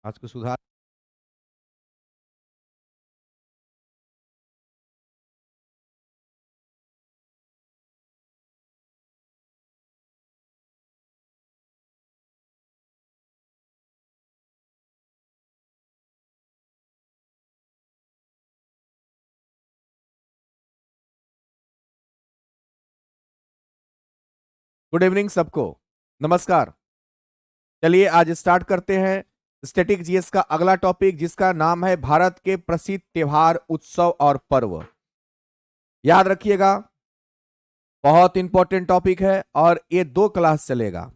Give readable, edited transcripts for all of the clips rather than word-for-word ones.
आज को सुधार। गुड इवनिंग सबको। नमस्कार। चलिए आज स्टार्ट करते हैं स्टैटिक जीएस का अगला टॉपिक, जिसका नाम है भारत के प्रसिद्ध त्योहार, उत्सव और पर्व। याद रखिएगा, बहुत इंपॉर्टेंट टॉपिक है और ये 2 क्लास चलेगा,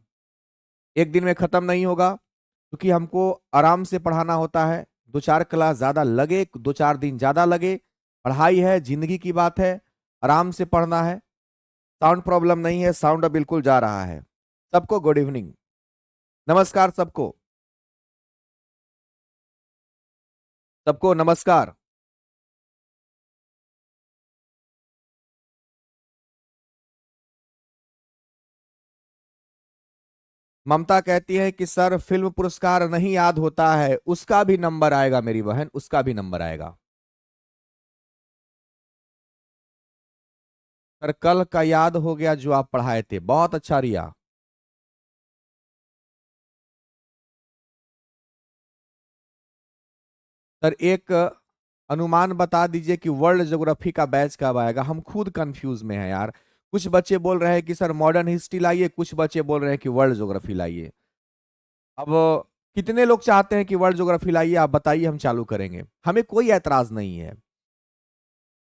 एक दिन में खत्म नहीं होगा, क्योंकि हमको आराम से पढ़ाना होता है। 2-4 क्लास ज्यादा लगे, 2-4 दिन ज्यादा लगे, पढ़ाई है, जिंदगी की बात है, आराम से पढ़ना है। साउंड प्रॉब्लम नहीं है, साउंड बिल्कुल जा रहा है। सबको गुड इवनिंग, नमस्कार सबको। सबको नमस्कार। ममता कहती है कि सर फिल्म पुरस्कार नहीं याद होता है, उसका भी नंबर आएगा मेरी बहन, उसका भी नंबर आएगा। सर कल का याद हो गया जो आप पढ़ाए थे, बहुत अच्छा रिया। सर एक अनुमान बता दीजिए कि वर्ल्ड ज्योग्राफी का बैच कब आएगा, हम खुद कंफ्यूज में हैं यार। कुछ बच्चे बोल रहे हैं कि सर मॉडर्न हिस्ट्री लाइए, कुछ बच्चे बोल रहे हैं कि वर्ल्ड ज्योग्राफी लाइए। अब कितने लोग चाहते हैं कि वर्ल्ड ज्योग्राफी लाइए, आप बताइए, हम चालू करेंगे, हमें कोई ऐतराज नहीं है।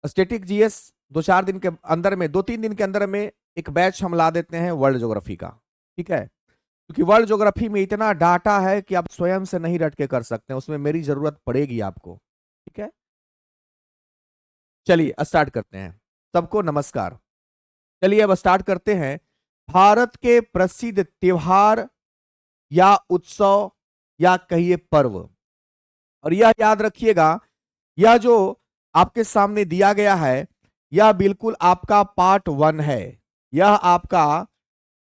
स्टेटिक जीएस 2-4 दिन के अंदर में, 2-3 दिन के अंदर में एक बैच हम ला देते हैं वर्ल्ड ज्योग्राफी का, ठीक है? क्योंकि वर्ल्ड ज्योग्राफी में इतना डाटा है कि आप स्वयं से नहीं रट के कर सकते हैं, उसमें मेरी जरूरत पड़ेगी आपको, ठीक है? चलिए स्टार्ट करते हैं। सबको नमस्कार। चलिए अब स्टार्ट करते हैं। भारत के प्रसिद्ध त्योहार या उत्सव या कहिए पर्व, और यह याद रखिएगा, यह जो आपके सामने दिया गया है, यह बिल्कुल आपका पार्ट 1 है। यह आपका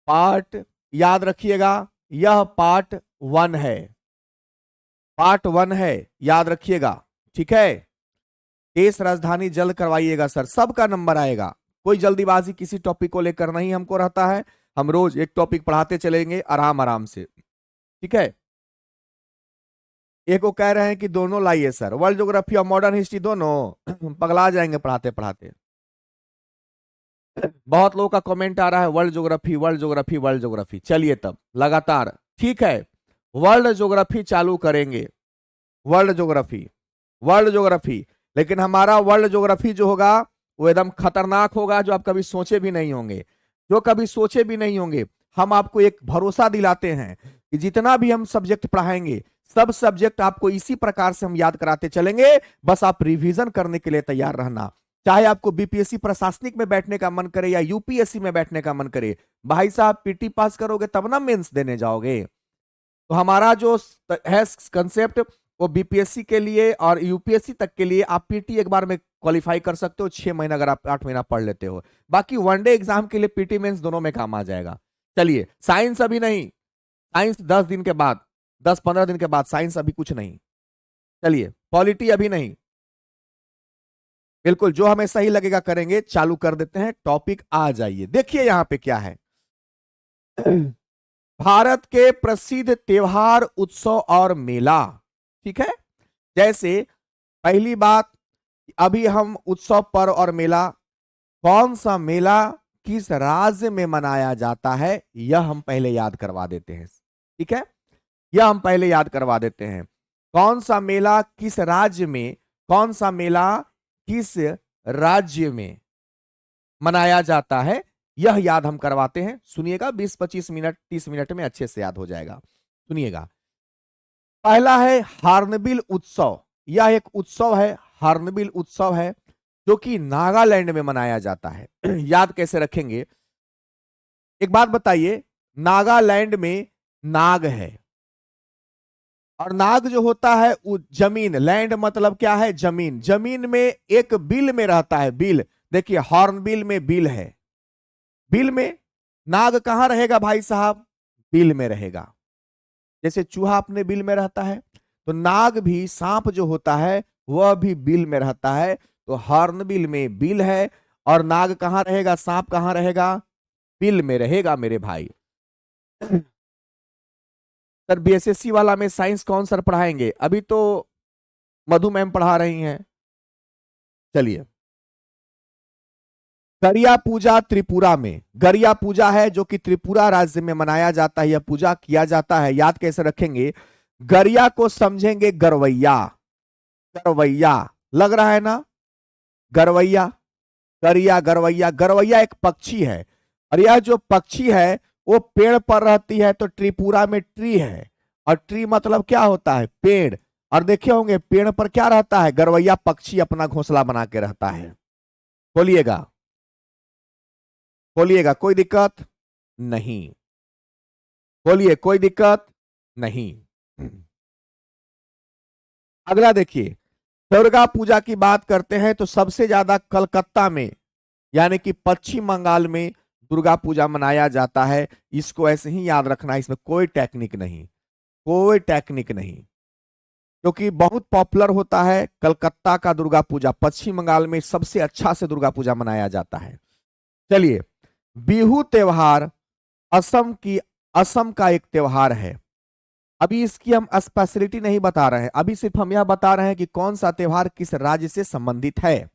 पार्ट, याद रखिएगा, यह पार्ट 1 है, पार्ट 1 है, याद रखिएगा, ठीक है? देश राजधानी जल्द करवाइएगा सर, सबका नंबर आएगा। कोई जल्दीबाजी किसी टॉपिक को लेकर नहीं हमको रहता है, हम रोज एक टॉपिक पढ़ाते चलेंगे आराम आराम से, ठीक है? एक को कह रहे हैं कि दोनों लाइए सर, वर्ल्ड ज्योग्राफी और मॉडर्न हिस्ट्री दोनों। पगला जाएंगे पढ़ाते पढ़ाते। बहुत लोगों का कमेंट आ रहा है world geography, world geography, world geography. चलिए तब लगातार, ठीक है, वर्ल्ड ज्योग्राफी चालू करेंगे। वर्ल्ड ज्योग्राफी, वर्ल्ड ज्योग्राफी, लेकिन हमारा वर्ल्ड ज्योग्राफी जो होगा वो एकदम खतरनाक होगा, जो आप कभी सोचे भी नहीं होंगे, जो कभी सोचे भी नहीं होंगे। हम आपको एक भरोसा दिलाते हैं कि जितना भी हम सब्जेक्ट पढ़ाएंगे, सब सब्जेक्ट आपको इसी प्रकार से हम याद कराते चलेंगे, बस आप रिवीजन करने के लिए तैयार रहना। चाहे आपको बीपीएससी प्रशासनिक में बैठने का मन करे या यूपीएससी में बैठने का मन करे, भाई साहब पीटी पास करोगे तब ना मेंस देने जाओगे। तो हमारा जो है कंसेप्ट, वो बीपीएससी के लिए और यूपीएससी तक के लिए आप पीटी एक बार में क्वालिफाई कर सकते हो, 6 महीना अगर आप 8 महीना पढ़ लेते हो। बाकी वनडे एग्जाम के लिए पीटी मेंस दोनों में काम आ जाएगा। चलिए साइंस अभी नहीं, साइंस 10 दिन के बाद, 10-15 दिन के बाद, साइंस अभी कुछ नहीं। चलिए पॉलिटी अभी नहीं, बिल्कुल जो हमें सही लगेगा करेंगे। चालू कर देते हैं, टॉपिक आ जाइए, देखिए यहां पे क्या है। भारत के प्रसिद्ध त्योहार, उत्सव और मेला, ठीक है? जैसे पहली बात, अभी हम उत्सव पर्व और मेला, कौन सा मेला किस राज्य में मनाया जाता है, यह हम पहले याद करवा देते हैं, ठीक है? यह हम पहले याद करवा देते हैं। कौन सा मेला किस राज्य में, कौन सा मेला किस राज्य में मनाया जाता है, यह याद हम करवाते हैं। सुनिएगा, 20-25 मिनट 30 मिनट में अच्छे से याद हो जाएगा। सुनिएगा, पहला है हार्नबिल उत्सव। यह एक उत्सव है, हार्नबिल उत्सव है, जो कि नागालैंड में मनाया जाता है। याद कैसे रखेंगे, एक बात बताइए, नागालैंड में नाग है, और नाग जो होता है वो जमीन, लैंड मतलब क्या है, जमीन, जमीन में एक बिल में रहता है, बिल। देखिए हॉर्नबिल में बिल है, बिल में नाग कहां रहेगा भाई साहब, बिल में रहेगा। जैसे चूहा अपने बिल में रहता है, तो नाग भी, सांप जो होता है वह भी बिल में रहता है, तो हॉर्न बिल में बिल है, और नाग कहाँ रहेगा, सांप कहाँ रहेगा, बिल में रहेगा मेरे भाई। सर बीएसएससी वाला में साइंस कौन सर पढ़ाएंगे, अभी तो मधु मैम पढ़ा रही हैं। चलिए, गरिया पूजा त्रिपुरा में, गरिया पूजा है जो कि त्रिपुरा राज्य में मनाया जाता है, यह पूजा किया जाता है। याद कैसे रखेंगे, गरिया को समझेंगे गरवैया, गरवैया लग रहा है ना, गरवैया, गरिया गरवैया, गरवैया एक पक्षी है, और यह जो पक्षी है वो पेड़ पर रहती है, तो त्रिपुरा में ट्री है, और ट्री मतलब क्या होता है, पेड़, और देखे होंगे पेड़ पर क्या रहता है, गरवैया पक्षी अपना घोंसला बना के रहता है। बोलिएगा, बोलिएगा, कोई दिक्कत नहीं, बोलिए कोई दिक्कत नहीं। अगला देखिए, दुर्गा पूजा की बात करते हैं तो सबसे ज्यादा कलकत्ता में यानी कि पश्चिम बंगाल में दुर्गा पूजा मनाया जाता है। इसको ऐसे ही याद रखना है, इसमें कोई टेक्निक नहीं, कोई टेक्निक नहीं, क्योंकि बहुत पॉपुलर होता है कलकत्ता का दुर्गा पूजा, पश्चिम बंगाल में सबसे अच्छा से दुर्गा पूजा मनाया जाता है। चलिए, बिहू त्योहार असम का एक त्योहार है। अभी इसकी हम स्पेशलिटी नहीं बता रहे हैं, अभी सिर्फ हम यह बता रहे हैं कि कौन सा त्योहार किस राज्य से संबंधित है।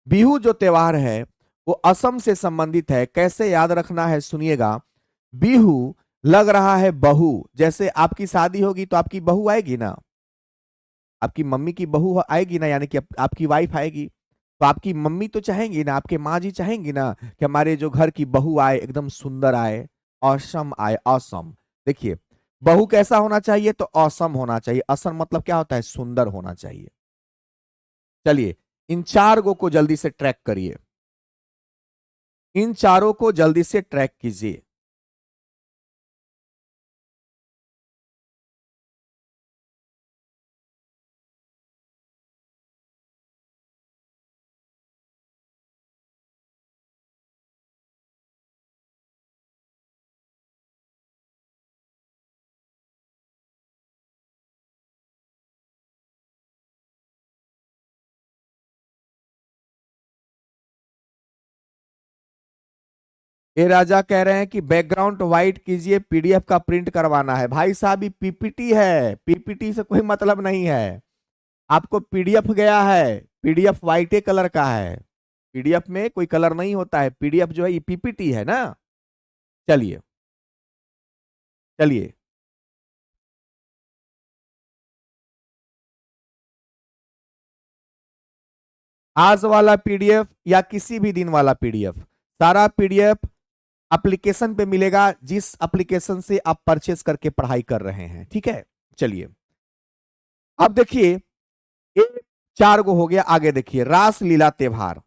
बिहू जो त्योहार है वो असम से संबंधित है। कैसे याद रखना है सुनिएगा, बिहू लग रहा है बहू, जैसे आपकी शादी होगी तो आपकी बहू आएगी ना, आपकी मम्मी की बहू आएगी ना, यानी कि आपकी वाइफ आएगी, तो आपकी मम्मी तो चाहेंगी ना, आपके माँ जी चाहेंगी ना कि हमारे जो घर की बहू आए एकदम सुंदर आए, औसम आए, औसम। देखिए, बहू कैसा होना चाहिए, तो औसम होना चाहिए। असम मतलब क्या होता है, सुंदर होना चाहिए। चलिए, इन चार को जल्दी से ट्रैक करिए, इन चारों को जल्दी से ट्रैक कीजिए। ये राजा कह रहे हैं कि बैकग्राउंड वाइट कीजिए, पीडीएफ का प्रिंट करवाना है। भाई साहब ये पीपीटी है, पीपीटी से कोई मतलब नहीं है, आपको पीडीएफ गया है, पीडीएफ वाइट कलर का है, पीडीएफ में कोई कलर नहीं होता है, पीडीएफ जो है ये पीपीटी है ना। चलिए, चलिए, आज वाला पीडीएफ या किसी भी दिन वाला पीडीएफ, सारा पीडीएफ एप्लीकेशन पे मिलेगा, जिस एप्लीकेशन से आप परचेस करके पढ़ाई कर रहे हैं, ठीक है। चलिए, अब देखिए, एक चार गो हो गया, आगे देखिए रासलीला त्योहार,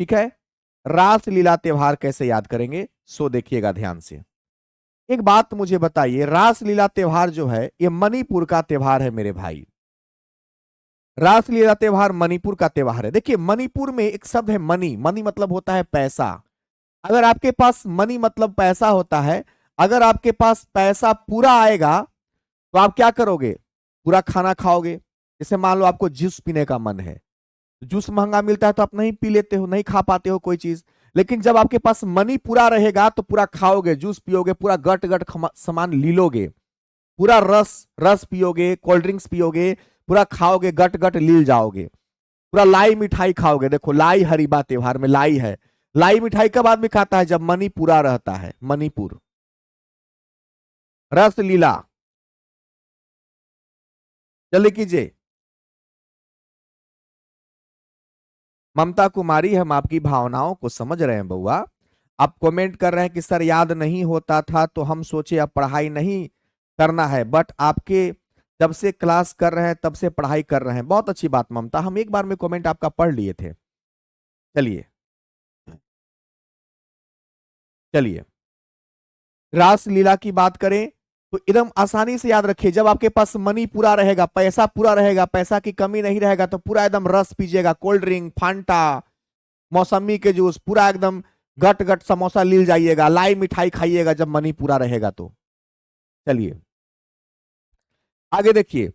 ठीक है। रासलीला त्योहार कैसे याद करेंगे, सो देखिएगा ध्यान से। एक बात मुझे बताइए, रासलीला त्योहार जो है ये मणिपुर का त्योहार है मेरे भाई, रासलीला त्योहार मणिपुर का त्योहार है। देखिए, मणिपुर में एक शब्द है मनी, मनी मतलब होता है पैसा। अगर आपके पास मनी मतलब पैसा होता है, अगर आपके पास पैसा पूरा आएगा तो आप क्या करोगे, पूरा खाना खाओगे। जैसे मान लो आपको जूस पीने का मन है, जूस महंगा मिलता है तो आप नहीं पी लेते हो, नहीं खा पाते हो कोई चीज, लेकिन जब आपके पास मनी पूरा रहेगा तो पूरा खाओगे, जूस पियोगे, पूरा गट गट सामान ली लोगे, पूरा रस रस पियोगे, कोल्ड ड्रिंक्स पियोगे, पूरा खाओगे, गट गट लील जाओगे, पूरा लाई मिठाई खाओगे। देखो लाई हरीबा त्योहार में लाई है, लाई मिठाई कब आदमी खाता है, जब मनी पूरा रहता है, मणिपुर। रस लीला, जल्दी कीजिए। ममता कुमारी, हम आपकी भावनाओं को समझ रहे हैं बउआ, आप कमेंट कर रहे हैं कि सर याद नहीं होता था तो हम सोचे अब पढ़ाई नहीं करना है, बट आपके जब से क्लास कर रहे हैं तब से पढ़ाई कर रहे हैं। बहुत अच्छी बात ममता, हम एक बार में कमेंट आपका पढ़ लिए थे। चलिए, चलिए, रासलीला की बात करें तो एकदम आसानी से याद रखिए, जब आपके पास मनी पूरा रहेगा, पैसा पूरा रहेगा, पैसा की कमी नहीं रहेगा, तो पूरा एकदम रस पीजिएगा, कोल्ड ड्रिंक, फांटा, मौसमी के जूस, पूरा एकदम गट गट समोसा लील जाइएगा, लाई मिठाई खाइएगा जब मनी पूरा रहेगा तो। चलिए, आगे देखिए,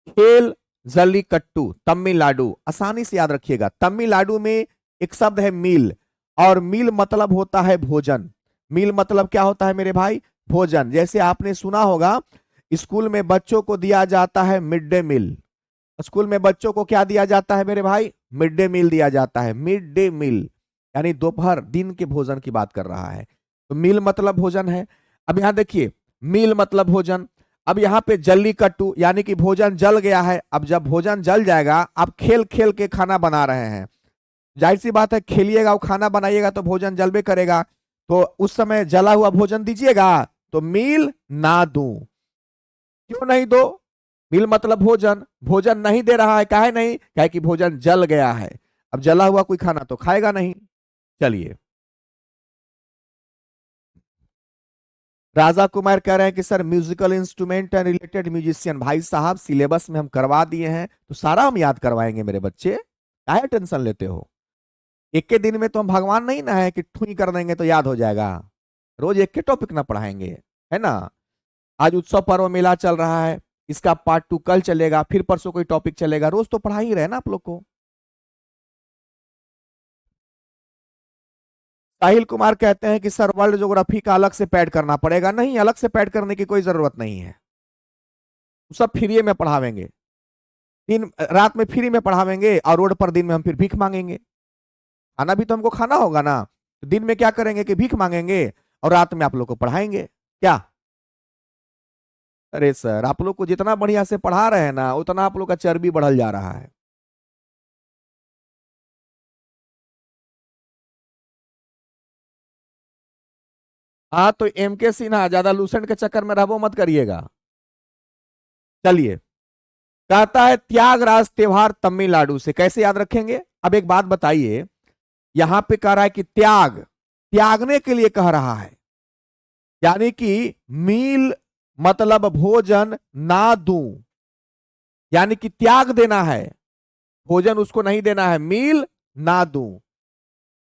खेल जल्लीकट्टू तमिलनाडु, आसानी से याद रखिएगा। तमिलनाडु में एक शब्द है मील, और मील मतलब होता है भोजन। मील मतलब क्या होता है मेरे भाई? भोजन। जैसे आपने सुना होगा स्कूल में बच्चों को दिया जाता है मिड डे मील। स्कूल में बच्चों को क्या दिया जाता है मेरे भाई? मिड डे मील दिया जाता है। मिड डे मील यानी दोपहर दिन के भोजन की बात कर रहा है। तो मील मतलब भोजन है। अब यहां देखिए, मील मतलब भोजन। अब यहाँ पे जल्लीकट्टू यानी कि भोजन जल गया है। अब जब भोजन जल जाएगा, आप खेल खेल के खाना बना रहे हैं, जाहिर सी बात है खेलिएगा और खाना बनाइएगा तो भोजन जलबे करेगा। तो उस समय जला हुआ भोजन दीजिएगा तो मील ना दूं। क्यों नहीं दो? मील मतलब भोजन, भोजन नहीं दे रहा है, काहे नहीं? काहे कि भोजन जल गया है। अब जला हुआ कोई खाना तो खाएगा नहीं। चलिए, राजा कुमार कह रहे हैं कि sir musical instrument and related musician, भाई साहब सिलेबस में हम करवा दिए हैं तो सारा हम याद करवाएंगे मेरे बच्चे, काहे टेंशन लेते हो? एक के दिन में तो हम भगवान नहीं ना है कि ठुई कर देंगे तो याद हो जाएगा। रोज एक के टॉपिक ना पढ़ाएंगे, है ना। आज उत्सव पर्व मेला चल रहा है, इसका पार्ट 2 कल चलेगा, फिर परसों कोई टॉपिक चलेगा, रोज तो पढ़ा ही रहे ना आप लोग को। साहिल कुमार कहते हैं कि सर वर्ल्ड ज्योग्राफी का अलग से पैड करना पड़ेगा। नहीं, अलग से पैड करने की कोई जरूरत नहीं है, सब फ्री में पढ़ावेंगे। दिन रात में फ्री में पढ़ावेंगे और रोड पर दिन में हम फिर भीख मांगेंगे। खाना भी तो हमको खाना होगा ना, तो दिन में क्या करेंगे कि भीख मांगेंगे और रात में आप लोग को पढ़ाएंगे क्या? अरे सर, आप लोग को जितना बढ़िया से पढ़ा रहे हैं ना, उतना आप लोग का चर्बी बढ़ल जा रहा है। हाँ, तो एम के सिन्हा ज्यादा लूसेंट के चक्कर में रहबो मत करिएगा। चलिए, कहता है त्यागराज त्योहार तमिलनाडु से, कैसे याद रखेंगे? अब एक बात बताइए, यहां पे कह रहा है कि त्याग, त्यागने के लिए कह रहा है, यानी कि मील मतलब भोजन ना दूं, यानी कि त्याग देना है, भोजन उसको नहीं देना है, मील ना दूं।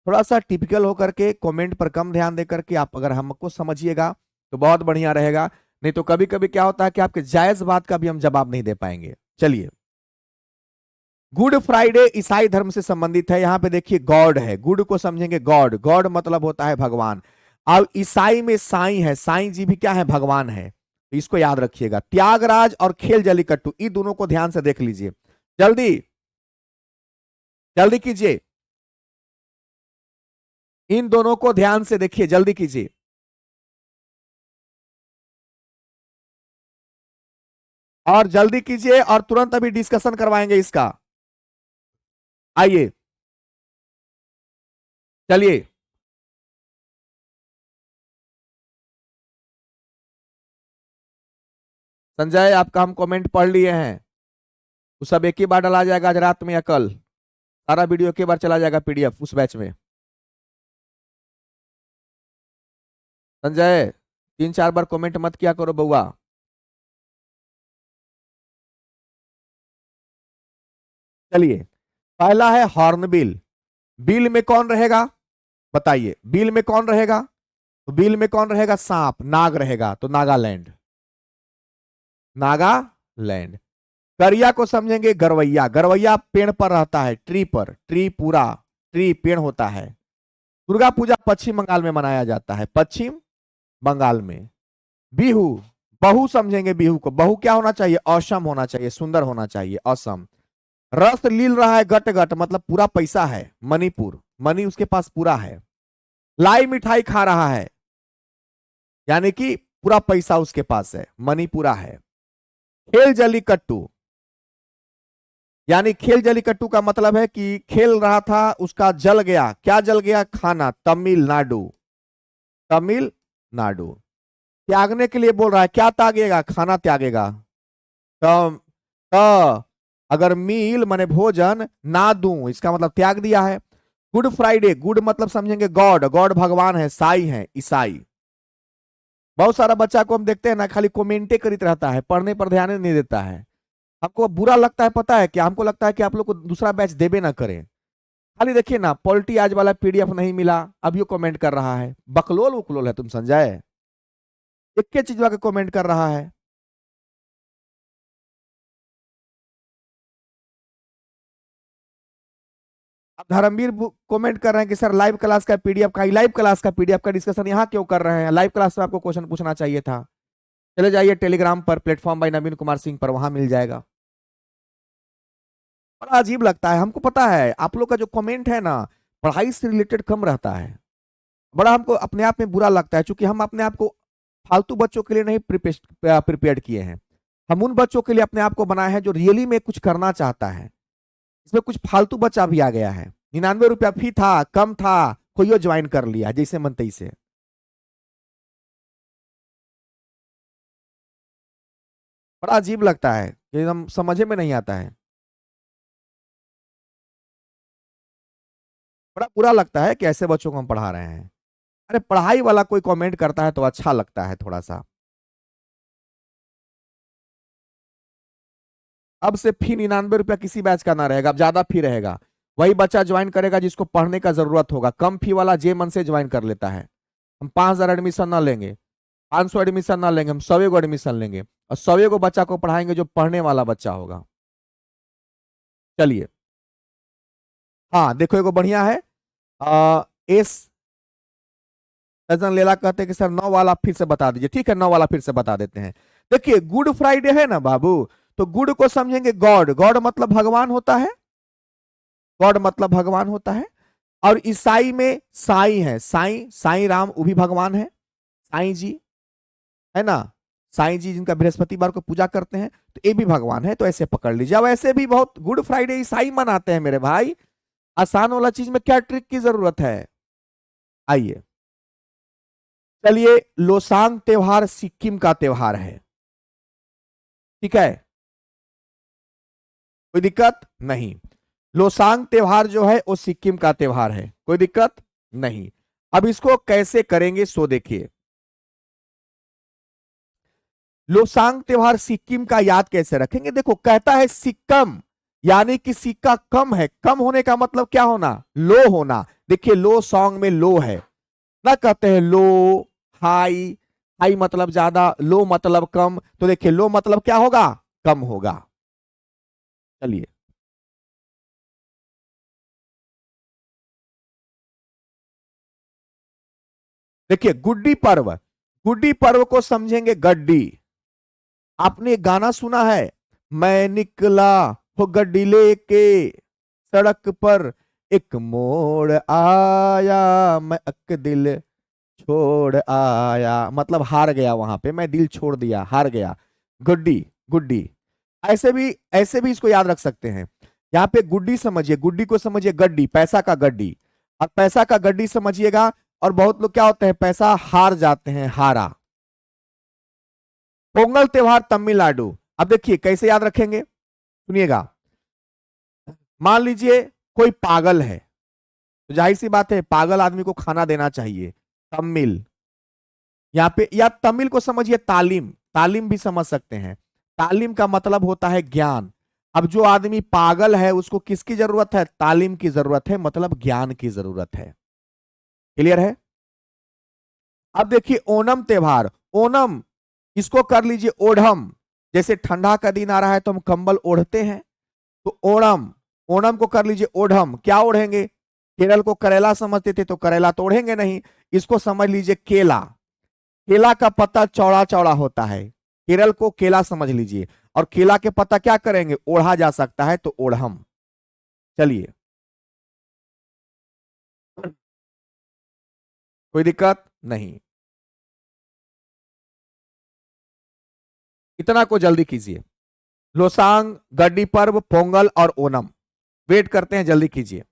थोड़ा सा टिपिकल होकर के कमेंट पर कम ध्यान दे करके आप अगर हमको समझिएगा तो बहुत बढ़िया रहेगा। नहीं तो कभी कभी क्या होता है कि आपके जायज बात का भी हम जवाब नहीं दे पाएंगे। चलिए, गुड फ्राइडे ईसाई धर्म से संबंधित है। यहां पे देखिए गॉड है, गुड को समझेंगे गॉड, गॉड मतलब होता है भगवान। अब ईसाई में साईं है, साईं जी भी क्या है? भगवान है। तो इसको याद रखिएगा। त्यागराज और खेल जलीकट्टू, इन दोनों को ध्यान से देख लीजिए। जल्दी जल्दी कीजिए, इन दोनों को ध्यान से देखिए, जल्दी कीजिए। और जल्दी कीजिए और तुरंत अभी डिस्कशन करवाएंगे इसका। आइए, चलिए। संजय, आपका हम कमेंट पढ़ लिए हैं, वो सब एक ही बार डाला जाएगा आज रात में या कल। सारा वीडियो एक ही बार चला जाएगा पीडीएफ उस बैच में। संजय, 3-4 बार कमेंट मत किया करो बउआ। चलिए, पहला है हॉर्नबिल। बिल में कौन रहेगा? बताइए, बिल में कौन रहेगा? तो बिल में कौन रहेगा? सांप, नाग रहेगा, तो नागालैंड, नागालैंड। करिया को समझेंगे गरवैया, गरवैया पेड़ पर रहता है, ट्री पर, ट्री पूरा, ट्री पेड़ होता है। दुर्गा पूजा पश्चिम बंगाल में मनाया जाता है, पश्चिम बंगाल में। बिहू, बहु समझेंगे बिहू को, बहु क्या होना चाहिए? औसम होना चाहिए, सुंदर होना चाहिए, औसम। रस लील रहा है गट गट, मतलब पूरा पैसा है, मणिपुर, मनी उसके पास पूरा है। लाई मिठाई खा रहा है, यानी कि पूरा पैसा उसके पास है, मनी पूरा है। खेल जली कट्टू, यानी खेल जली कट्टू का मतलब है कि खेल रहा था, उसका जल गया, क्या जल गया? खाना, तमिलनाडु, तमिलनाडु। त्यागने के लिए बोल रहा है, क्या त्यागेगा? खाना त्यागेगा। तो, तो अगर मील माने भोजन ना दूं, इसका मतलब त्याग दिया है। गुड फ्राइडे, गुड मतलब समझेंगे गॉड, गॉड भगवान है, साई है, ईसाई। बहुत सारा बच्चा को हम देखते हैं ना, खाली कमेंटे करीत रहता है, पढ़ने पर ध्यान ही नहीं देता है। हमको बुरा लगता है, पता है क्या? हमको लगता है कि आप लोग को दूसरा बैच देबे ना करें। खाली देखिए ना, पॉलिटी आज वाला पीडीएफ नहीं मिला, अब ये कमेंट कर रहा है, बकलोल उकलोल है तुम संजय, एक के चीज के कमेंट कर रहा है। धर्मवीर कमेंट कर रहे हैं कि सर लाइव क्लास का पीडीएफ का, लाइव क्लास का पीडीएफ का डिस्कशन यहाँ क्यों कर रहे हैं? लाइव क्लास में आपको क्वेश्चन पूछना चाहिए था। चले जाइए टेलीग्राम पर, प्लेटफॉर्म बाय नवीन कुमार सिंह पर, वहां मिल जाएगा। बड़ा अजीब लगता है हमको, पता है आप लोग का जो कमेंट है ना, पढ़ाई से रिलेटेड कम रहता है। बड़ा हमको अपने आप में बुरा लगता है, क्योंकि हम अपने आप को फालतू बच्चों के लिए नहीं प्रिपेयर किए हैं। हम उन बच्चों के लिए अपने आप को बनाए हैं जो रियली में कुछ करना चाहता है। इसमें कुछ फालतू बच्चा भी आ गया है। 99 रुपया फी था, कम था, कोई ज्वाइन कर लिया जैसे मन तैसे। बड़ा अजीब लगता है, एकदम समझ में नहीं आता है। बड़ा बुरा लगता है कि ऐसे बच्चों को हम पढ़ा रहे हैं। अरे पढ़ाई वाला कोई कमेंट करता है तो अच्छा लगता है थोड़ा सा। अब से फी 99 रुपया किसी बैच का ना रहेगा, अब ज्यादा फी रहेगा। वही बच्चा ज्वाइन करेगा जिसको पढ़ने का जरूरत होगा। कम फी वाला जे मन से ज्वाइन कर लेता है। हम 5,000 एडमिशन ना लेंगे, 500 एडमिशन ना लेंगे, हम 100 एडमिशन लेंगे और 100 बच्चा को पढ़ाएंगे जो पढ़ने वाला बच्चा होगा। चलिए, हाँ देखो एगो बढ़िया है। एस सजन लेला कहते हैं कि सर 9 वाला फिर से बता दीजिए। ठीक है, 9 वाला फिर से बता देते हैं। देखिए गुड फ्राइडे है ना बाबू, तो गुड को समझेंगे गॉड। गॉड मतलब भगवान होता है। गॉड मतलब भगवान होता है। और ईसाई में साई है, साई साई राम, वो भी भगवान है। साई जी है ना, साई जी जिनका बृहस्पतिवार को पूजा करते हैं, तो ये भी भगवान है। तो ऐसे पकड़ लीजिए। अब ऐसे भी बहुत गुड फ्राइडे ईसाई मनाते हैं मेरे भाई। आसान वाला चीज में क्या ट्रिक की जरूरत है? आइए, चलिए, लोसांग त्योहार सिक्किम का त्योहार है। ठीक है, कोई दिक्कत नहीं। लोसांग त्योहार जो है वो सिक्किम का त्योहार है, कोई दिक्कत नहीं। अब इसको कैसे करेंगे सो देखिए। लोसांग त्योहार सिक्किम का याद कैसे रखेंगे? देखो कहता है सिक्कम, यानी कि सिक्का कम है। कम होने का मतलब क्या होना? लो होना। देखिए लो सॉन्ग में लो है ना, कहते हैं लो, हाई। हाई मतलब ज्यादा, लो मतलब कम। तो देखिए लो मतलब क्या होगा? कम होगा। चलिए, देखिए गुड्डी पर्व, गुड्डी पर्व को समझेंगे गड्डी। आपने एक गाना सुना है, मैं निकला हो गड्डी लेके, सड़क पर एक मोड़ आया, मैं अक दिल छोड़ आया। मतलब हार गया वहां पे, मैं दिल छोड़ दिया, हार गया। गुड्डी, गुड्डी। ऐसे भी इसको याद रख सकते हैं। यहाँ पे गुड्डी समझिए, गुड्डी को समझिए गड्डी, पैसा का गड्डी। और पैसा का गड्डी समझिएगा। और बहुत लोग क्या होते हैं, पैसा हार जाते हैं, हारा। पोंगल त्योहार तमिलनाडु। अब देखिए कैसे याद रखेंगे, सुनिएगा। मान लीजिए कोई पागल है, तो जाहिर सी बात है पागल आदमी को खाना देना चाहिए। तमिल, यहाँ पे, या तमिल को समझिए तालीम, तालीम भी समझ सकते हैं। तालीम का मतलब होता है ज्ञान। अब जो आदमी पागल है उसको किसकी जरूरत है? तालीम की जरूरत है, मतलब ज्ञान की जरूरत है। क्लियर है? अब देखिए ओणम त्योहार, ओणम, इसको कर लीजिए ओढ़म। जैसे ठंडा का दिन आ रहा है तो हम कंबल ओढ़ते हैं, तो ओणम, ओणम को कर लीजिए ओढ़म। क्या ओढ़ेंगे? केरल को करेला समझते थे, तो करेला तो ओढ़ेंगे नहीं। इसको समझ लीजिए केला। केला का पत्ता चौड़ा चौड़ा होता है, केरल को केला समझ लीजिए। और केला के पत्ता क्या करेंगे? ओढ़ा जा सकता है, तो ओढ़म। चलिए, कोई दिक्कत नहीं। इतना को जल्दी कीजिए। लोसांग, गड्डी पर्व, पोंगल और ओनम, वेट करते हैं, जल्दी कीजिए।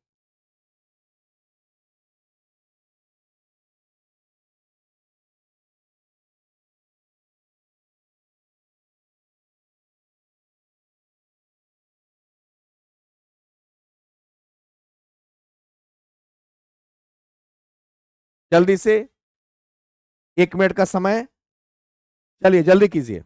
जल्दी से, 1 मिनट का समय। चलिए जल्दी कीजिए।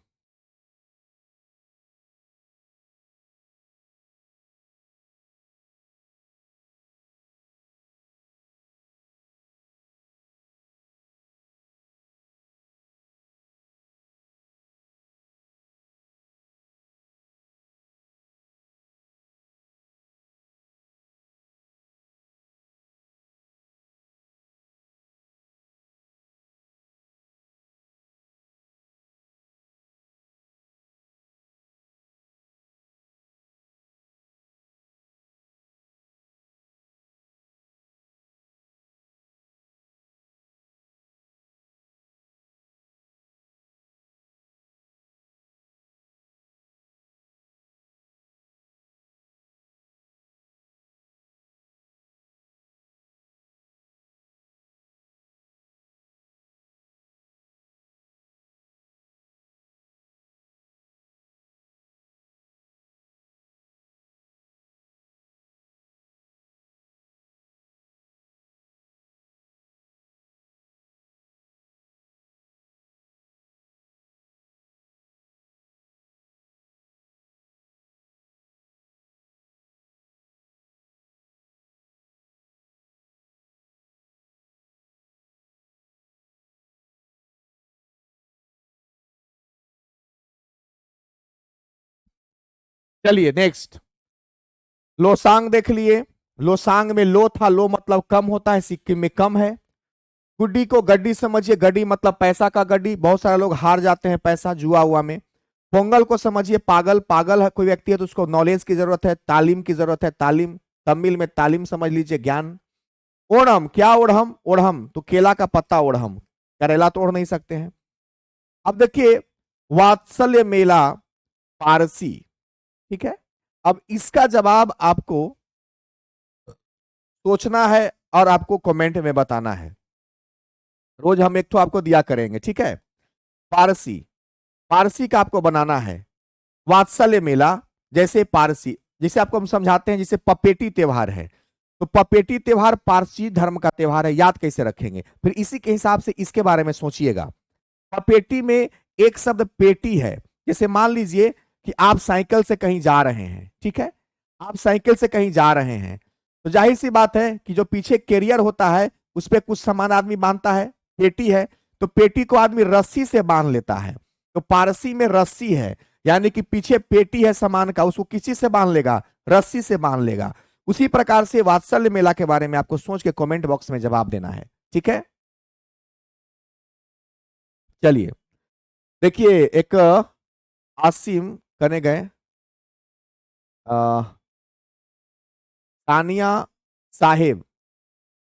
चलिए नेक्स्ट, लोसांग देख लिए। लोसांग में लो था, लो मतलब कम होता है, सिक्किम में कम है। गुड्डी को गड्डी समझिए, गड्डी मतलब पैसा का गड्डी, बहुत सारे लोग हार जाते हैं पैसा जुआ हुआ में। पोंगल को समझिए पागल, पागल है कोई व्यक्ति है तो उसको नॉलेज की जरूरत है, तालीम की जरूरत है, तालीम, तमिल में तालीम समझ लीजिए, ज्ञान। ओणम, क्या ओढ़म, ओढ़म तो केला का पत्ता ओढ़म, करेला तो ओढ़ नहीं सकते हैं। अब देखिए वात्सल्य मेला पारसी, ठीक है। अब इसका जवाब आपको सोचना है और आपको कमेंट में बताना है। रोज हम एक तो आपको दिया करेंगे, ठीक है। पारसी, पारसी का आपको बनाना है। वात्सल्य मेला, जैसे पारसी, जैसे आपको हम समझाते हैं, जैसे पपेटी त्योहार है, तो पपेटी त्योहार पारसी धर्म का त्योहार है, याद कैसे रखेंगे, फिर इसी के हिसाब से इसके बारे में सोचिएगा। पपेटी में एक शब्द पेटी है। जैसे मान लीजिए कि आप साइकिल से कहीं जा रहे हैं, ठीक है, आप साइकिल से कहीं जा रहे हैं, तो जाहिर सी बात है कि जो पीछे कैरियर होता है उस पर कुछ सामान आदमी बांधता है, पेटी है, तो पेटी को आदमी रस्सी से बांध लेता है। तो पारसी में रस्सी है, यानी कि पीछे पेटी है सामान का, उसको किसी से बांध लेगा, रस्सी से बांध लेगा। उसी प्रकार से वात्सल्य मेला के बारे में आपको सोच के कमेंट बॉक्स में जवाब देना है, ठीक है। चलिए देखिए, एक आसिम करने गए, तानिया साहेब,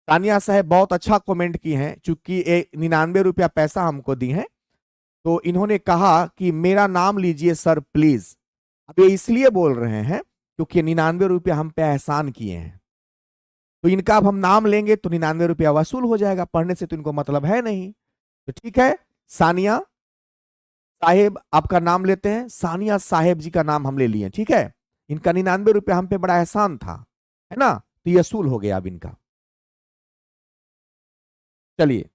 तानिया साहेब बहुत अच्छा कमेंट की हैं, चूंकि 99 रुपया पैसा हमको दी है, तो इन्होंने कहा कि मेरा नाम लीजिए सर प्लीज। अब ये इसलिए बोल रहे हैं क्योंकि 99 रुपया हम पे एहसान किए हैं, तो इनका अब हम नाम लेंगे तो 99 रुपया वसूल हो जाएगा, पढ़ने से तो इनको मतलब है नहीं। तो ठीक है, सानिया साहेब आपका नाम लेते हैं, सानिया साहेब जी का नाम हम ले लिए, ठीक है। इनका 99 रुपया हम पे बड़ा एहसान था, है ना, तो ये वसूल हो गया अब इनका। चलिए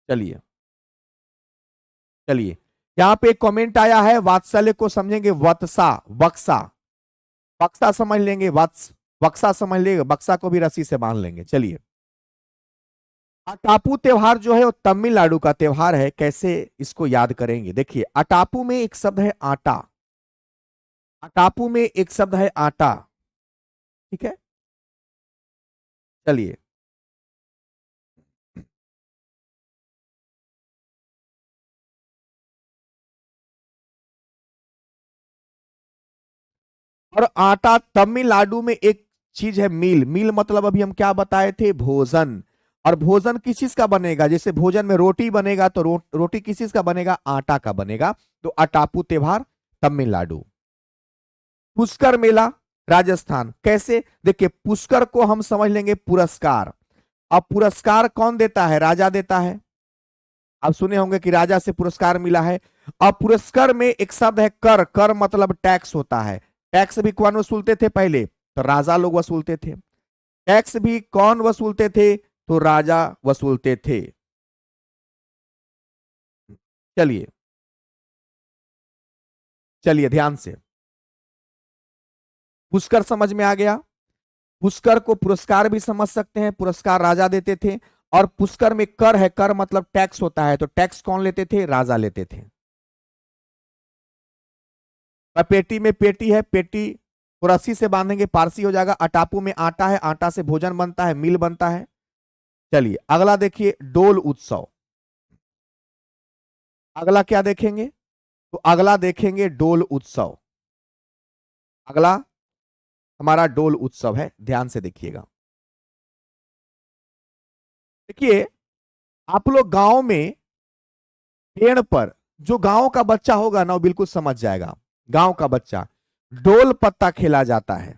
चलिए चलिए, यहाँ पे एक कमेंट आया है, वात्सल्य को समझेंगे वत्सा, बक्सा, बक्सा समझ लेंगे, वत्स, बक्सा समझ लेंगे, बक्सा को भी रस्सी से बांध लेंगे। चलिए, अटापू त्योहार जो है वो तमिलनाडु का त्योहार है, कैसे इसको याद करेंगे, देखिए अटापू में एक शब्द है आटा, अटापू में एक शब्द है आटा, ठीक है। चलिए, और आटा तमिलनाडु में एक चीज है मील, मील मतलब अभी हम क्या बताए थे, भोजन। और भोजन किस चीज का बनेगा, जैसे भोजन में रोटी बनेगा तो रोटी किस चीज का बनेगा, आटा का बनेगा। तो अटापू त्योहार तमिलनाडु। पुष्कर मेला राजस्थान, कैसे, देखिए पुष्कर को हम समझ लेंगे पुरस्कार। अब पुरस्कार कौन देता है, राजा देता है। आप सुने होंगे कि राजा से पुरस्कार मिला है। अब पुरस्कार में एक शब्द है कर, कर मतलब टैक्स होता है। टैक्स भी कौन वसूलते थे पहले, तो राजा लोग वसूलते थे। टैक्स भी कौन वसूलते थे, तो राजा वसूलते थे। चलिए चलिए ध्यान से, पुष्कर समझ में आ गया। पुष्कर को पुरस्कार भी समझ सकते हैं, पुरस्कार राजा देते थे। और पुष्कर में कर है, कर मतलब टैक्स होता है, तो टैक्स कौन लेते थे, राजा लेते थे। पेटी में पेटी है, पेटी को रस्सी से बांधेंगे पारसी हो जाएगा। अटापू में आटा है, आटा से भोजन बनता है, मिल बनता है। चलिए अगला देखिए, डोल उत्सव। अगला क्या देखेंगे, तो अगला देखेंगे डोल उत्सव। अगला हमारा डोल उत्सव है, ध्यान से देखिएगा। देखिए आप लोग गांव में पेड़ पर, जो गांव का बच्चा होगा ना वो बिल्कुल समझ जाएगा, गांव का बच्चा, डोल पत्ता खेला जाता है।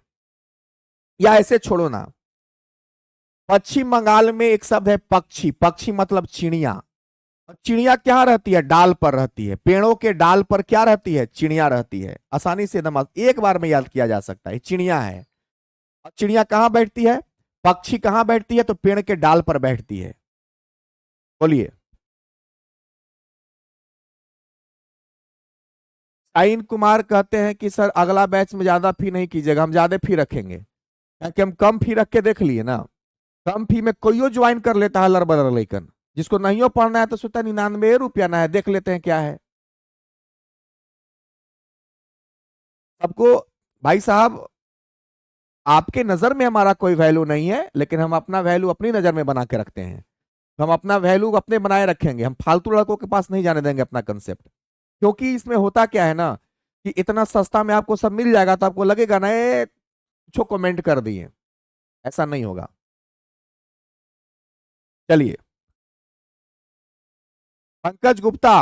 या ऐसे छोड़ो ना, पश्चिम बंगाल में एक शब्द है पक्षी, पक्षी मतलब चिड़िया। और चिड़िया क्या रहती है, डाल पर रहती है, पेड़ों के डाल पर क्या रहती है, चिड़िया रहती है। आसानी से एकदम एक बार में याद किया जा सकता है, चिड़िया है। और चिड़िया कहां बैठती है, पक्षी कहां बैठती है, तो पेड़ के डाल पर बैठती है। बोलिए। साइन कुमार कहते हैं कि सर अगला बैच में ज्यादा फी नहीं कीजिएगा, हम ज्यादा फी रखेंगे, क्योंकि हम कम फी रख के देख लिए ना। कम फी में कोई ज्वाइन कर लेता है लड़बड़ लेकर, जिसको नहीं पढ़ना है तो सोचता 99 रुपया ना है, देख लेते हैं क्या है। सबको भाई साहब, आपके नजर में हमारा कोई वैल्यू नहीं है, लेकिन हम अपना वैल्यू अपनी नजर में बना के रखते हैं। तो हम अपना वैल्यू अपने बनाए रखेंगे, हम फालतू लड़कों के पास नहीं जाने देंगे अपना कंसेप्ट। क्योंकि इसमें होता क्या है ना, कि इतना सस्ता में आपको सब मिल जाएगा तो आपको लगेगा ना ये जो कमेंट कर दिए, ऐसा नहीं होगा। चलिए, पंकज गुप्ता,